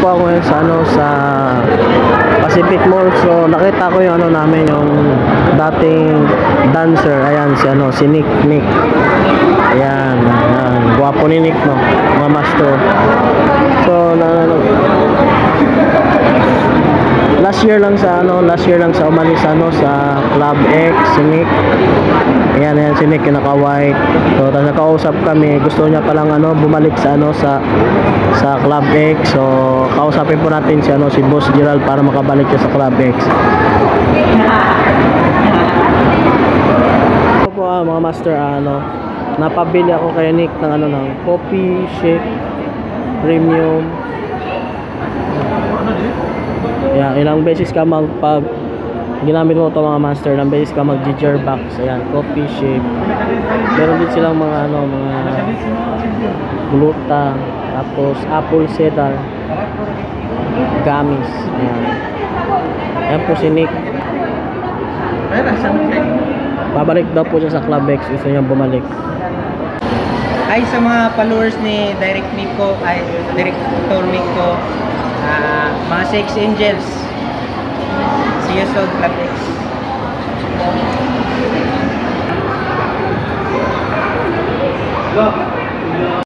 po ako ngayon sa sa Pacific Mall. So nakita ko yung namin, yung dating dancer. Ayan si Nick. Ayan, gwapo ni Nick, no, mga master. So last year lang sa umalis sa Club X si Nick. Ayan si Nick, yung naka-white. So nakausap kami, gusto niya palang bumalik sa Club X. So kausapin po natin si Boss Gerald para makabalik siya sa Club X. Ito po mga master, napabili ako kay Nick ng ng coffee shake premium. Ayan, ilang beses ka pag ginamit mo ito mga master, ilang beses ka mag-ginger box. Ayan, coffee shake. Meron din silang mga gluta, tapos apple cider gummies. Ayan po si Nick. Babalik daw po siya sa Club X, gusto niya bumalik. Ay, sa mga followers ni Director Miko, mga Sex Angels, see you soon, Club X. Go!